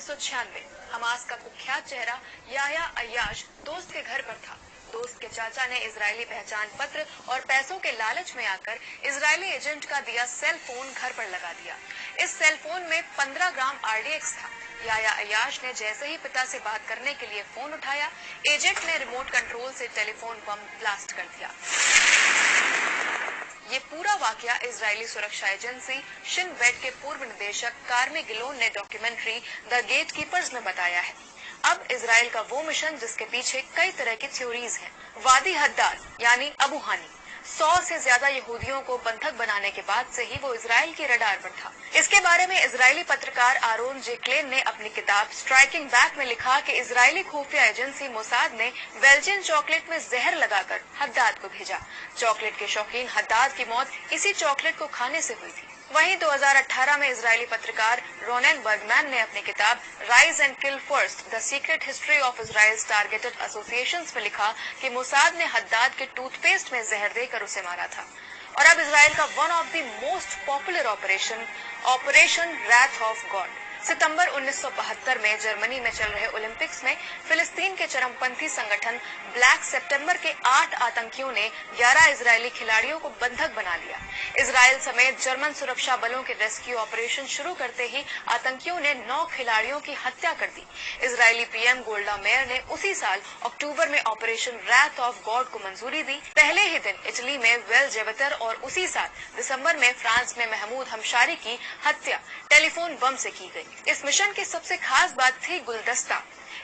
1996 Hamas का कुख्यात चेहरा याह्या अय्याश दोस्त के घर पर था। दोस्त के चाचा ने इजरायली पहचान पत्र और पैसों के लालच में आकर इजरायली एजेंट का दिया सेल फोन घर पर लगा दिया। इस सेल फोन में 15 ग्राम RDX था। याह्या अय्याश ने जैसे ही पिता से बात करने के लिए फोन उठाया, एजेंट ने रिमोट कंट्रोल से टेलीफोन बम ब्लास्ट कर दिया। ये पूरा वाकया इजरायली सुरक्षा एजेंसी शिन बेट के पूर्व निदेशक कार्मी गिलोन ने डॉक्यूमेंट्री द गेटकीपर्स में बताया है। अब इजराइल का वो मिशन जिसके पीछे कई तरह की थ्योरीज हैं। वादी हद्दाद यानी अबू हानी 100 से ज्यादा यहूदियों को बंधक बनाने के बाद से ही वो इजराइल के रडार पर था। इसके बारे में इजरायली पत्रकार आरोन जे क्लेन ने अपनी किताब स्ट्राइकिंग बैक में लिखा कि इजरायली खुफिया एजेंसी मोसाद ने बेल्जियन चॉकलेट में जहर लगाकर हद्दाद को भेजा। चॉकलेट के शौकीन हद्दाद की मौत इसी चॉकलेट को खाने से हुई थी। वहीं 2018 में इजरायली पत्रकार रोनेन बर्गमैन ने अपनी किताब rise and kill first the secret history of Israel's targeted associations में लिखा कि मोसाद ने हद्दाद के टूथपेस्ट में जहर देकर उसे मारा था। और अब इजराइल का one of the most popular operation wrath of God. सितंबर 1972 में जर्मनी में चल रहे ओलंपिक्स में फिलिस्तीन के चरमपंथी संगठन ब्लैक सितंबर के 8 आतंकियों ने 11 इजरायली खिलाड़ियों को बंधक बना लिया। इजराइल समेत जर्मन सुरक्षा बलों के रेस्क्यू ऑपरेशन शुरू करते ही आतंकियों ने 9 खिलाड़ियों की हत्या कर दी। इजरायली पीएम गोल्डा मेयर ने उसी साल अक्टूबर में ऑपरेशन रैथ ऑफ गॉड को मंजूरी दी। पहले ही दिन इटली में वेल जेवतर और उसी साल दिसंबर में फ्रांस में महमूद हमशारी की हत्या टेलीफोन बम से की गई। इस मिशन की सबसे खास बात थी गुलदस्ता।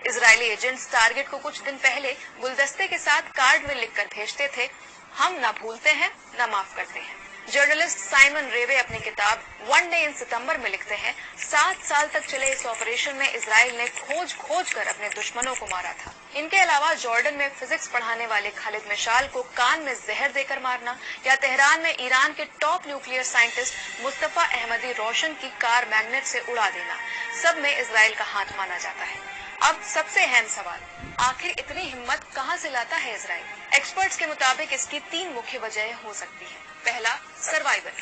इजरायली एजेंट्स टारगेट को कुछ दिन पहले गुलदस्ते के साथ कार्ड में लिखकर भेजते थे, हम न भूलते हैं न माफ करते हैं। जर्नलिस्ट साइमन रेवे अपनी किताब वन डे इन सितंबर में लिखते हैं, 7 साल तक चले इस ऑपरेशन में इजराइल ने खोज कर अपने दुश्मनों को मारा था। इनके अलावा जॉर्डन में फिजिक्स पढ़ाने वाले खालिद मिशाल को कान में जहर देकर मारना या तेहरान में ईरान के top nuclear scientist Mustafa Ahmadi Roshan की कार मैग्नेट से उड़ा देना, सब में इजराइल का हाथ माना जाता है। अब सबसे अहम सवाल, आखिर इतनी हिम्मत कहां से लाता है इजराइल? एक्सपर्ट्स के मुताबिक इसकी 3 मुख्य वजहें हो सकती हैं। पहला, सर्वाइवल।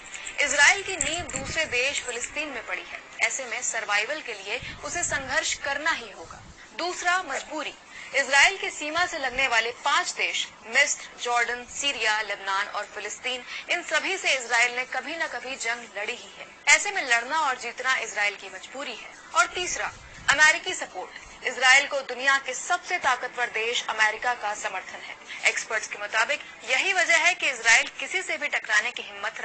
इजराइल की नींव दूसरे देश फिलिस्तीन में पड़ी है, ऐसे में सर्वाइवल के लिए उसे संघर्ष करना ही होगा। दूसरा, मजबूरी। इजराइल की सीमा से लगने वाले 5 देश मिस्र, जॉर्डन, सीरिया, लेबनान और फिलिस्तीन, इन सभी से इजराइल ने कभी न कभी जंग लड़ी ही है। ऐसे में लड़ना और जीतना इजराइल की मजबूरी है। और तीसरा, अमेरिकी सपोर्ट। इजराइल को दुनिया के सबसे ताकतवर देश अमेरिका का समर्थन है। एक्सपर्ट्स के मुताबिक यही वजह है कि इजराइल किसी से भी टकराने की हिम्मत